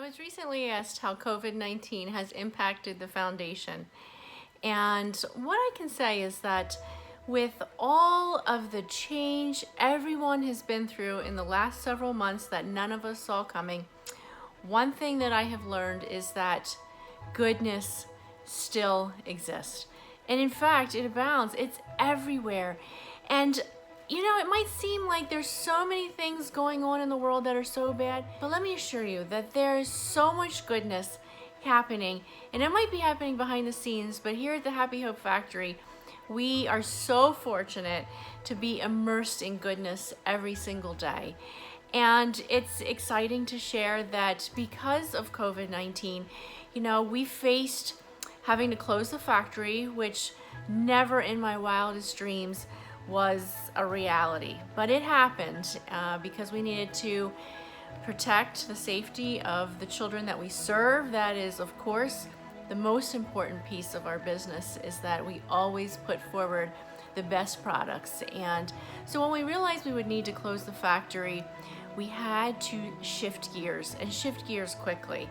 was recently asked how COVID-19 has impacted the foundation. And what I can say is that with all of the change everyone has been through in the last several months that none of us saw coming, one thing that I have learned is that goodness still exists. And in fact, it abounds. It's everywhere. And you know, it might seem like there's so many things going on in the world that are so bad, but let me assure you that there is so much goodness happening, and it might be happening behind the scenes, but here at the Happy Hope Factory, we are so fortunate to be immersed in goodness every single day. And it's exciting to share that because of COVID-19, you know, we faced having to close the factory, which never in my wildest dreams was a reality, but it happened because we needed to protect the safety of the children that we serve. That is, of course, the most important piece of our business, is that we always put forward the best products. And so when we realized we would need to close the factory, we had to shift gears and shift gears quickly.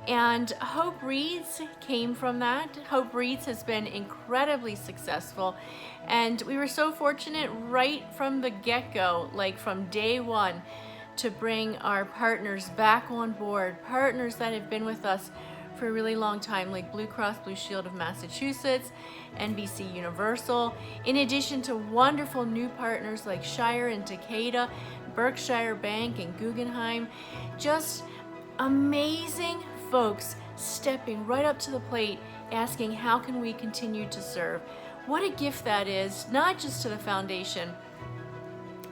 And Hope Reads came from that. Hope Reads has been incredibly successful. And we were so fortunate right from the get-go, like from day one, to bring our partners back on board, partners that have been with us for a really long time, like Blue Cross Blue Shield of Massachusetts, NBC Universal, in addition to wonderful new partners like Shire and Takeda, Berkshire Bank and Guggenheim. Just amazing folks stepping right up to the plate, asking how can we continue to serve. What a gift that is, not just to the foundation,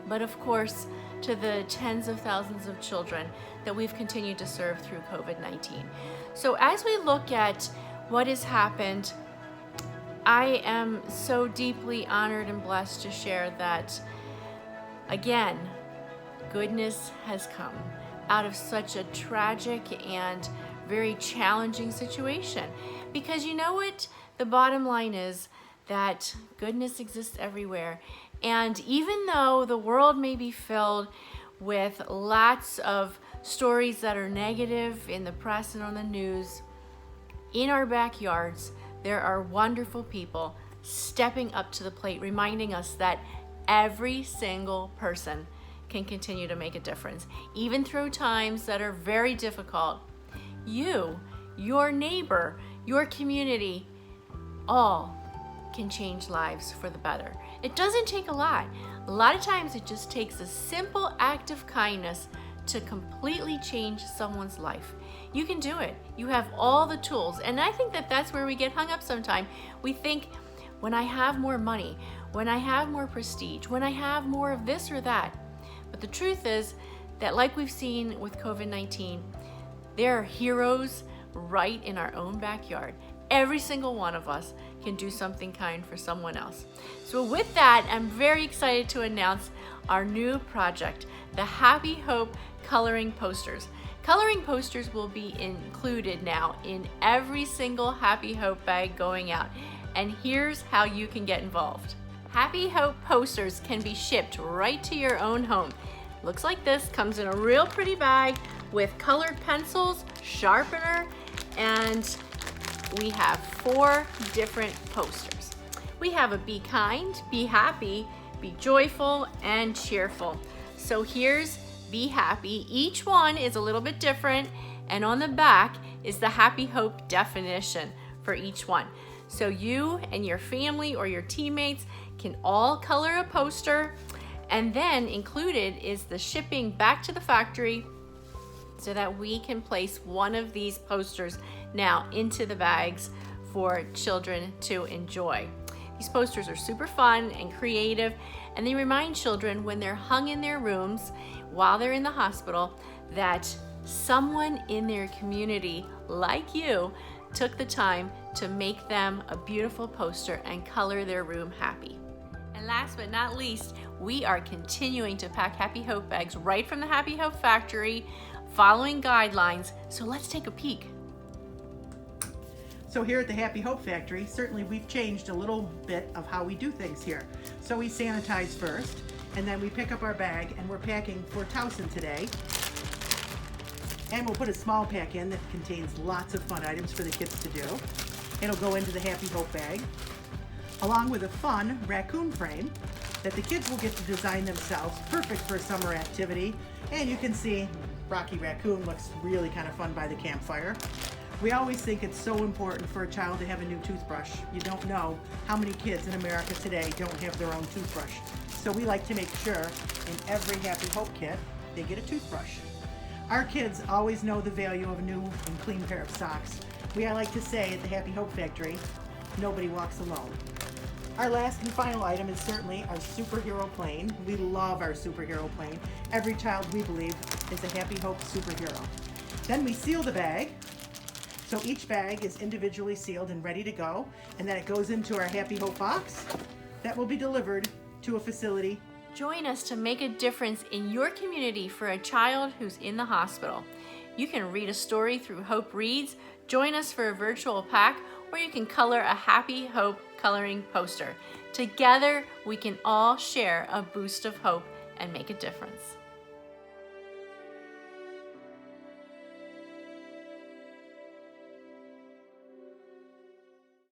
but of course to the tens of thousands of children that we've continued to serve through COVID-19. So as we look at what has happened, I am so deeply honored and blessed to share that, again, goodness has come out of such a tragic and very challenging situation. Because you know what? The bottom line is that goodness exists everywhere. And even though the world may be filled with lots of stories that are negative in the press and on the news, in our backyards, there are wonderful people stepping up to the plate, reminding us that every single person can continue to make a difference, even through times that are very difficult. You, your neighbor, your community, all can change lives for the better. It doesn't take a lot. A lot of times it just takes a simple act of kindness to completely change someone's life. You can do it. You have all the tools. And I think that that's where we get hung up sometimes. We think, when I have more money, when I have more prestige, when I have more of this or that. But the truth is that, like we've seen with COVID-19, there are heroes right in our own backyard. Every single one of us can do something kind for someone else. So with that, I'm very excited to announce our new project, the Happy Hope Coloring Posters. Coloring posters will be included now in every single Happy Hope bag going out. And here's how you can get involved. Happy Hope posters can be shipped right to your own home. Looks like this, comes in a real pretty bag with colored pencils, sharpener, and we have 4 different posters. We have a be kind, be happy, be joyful, and cheerful. So here's be happy. Each one is a little bit different, and on the back is the Happy Hope definition for each one. So you and your family or your teammates can all color a poster, and then included is the shipping back to the factory so that we can place one of these posters now into the bags for children to enjoy. These posters are super fun and creative, and they remind children when they're hung in their rooms while they're in the hospital that someone in their community, like you, took the time to make them a beautiful poster and color their room happy. And last but not least, we are continuing to pack Happy Hope bags right from the Happy Hope Factory, following guidelines. So let's take a peek. So here at the Happy Hope Factory, certainly we've changed a little bit of how we do things here. So we sanitize first, and then we pick up our bag, and we're packing for Towson today. And we'll put a small pack in that contains lots of fun items for the kids to do. It'll go into the Happy Hope bag, along with a fun raccoon frame that the kids will get to design themselves, perfect for a summer activity. And you can see Rocky Raccoon looks really kind of fun by the campfire. We always think it's so important for a child to have a new toothbrush. You don't know how many kids in America today don't have their own toothbrush. So we like to make sure in every Happy Hope kit, they get a toothbrush. Our kids always know the value of a new and clean pair of socks. I like to say at the Happy Hope Factory, nobody walks alone. Our last and final item is certainly our superhero plane. We love our superhero plane. Every child, we believe, is a Happy Hope superhero. Then we seal the bag. So each bag is individually sealed and ready to go. And then it goes into our Happy Hope box that will be delivered to a facility. Join us to make a difference in your community for a child who's in the hospital. You can read a story through Hope Reads, join us for a virtual pack, or you can color a Happy Hope coloring poster. Together, we can all share a boost of hope and make a difference.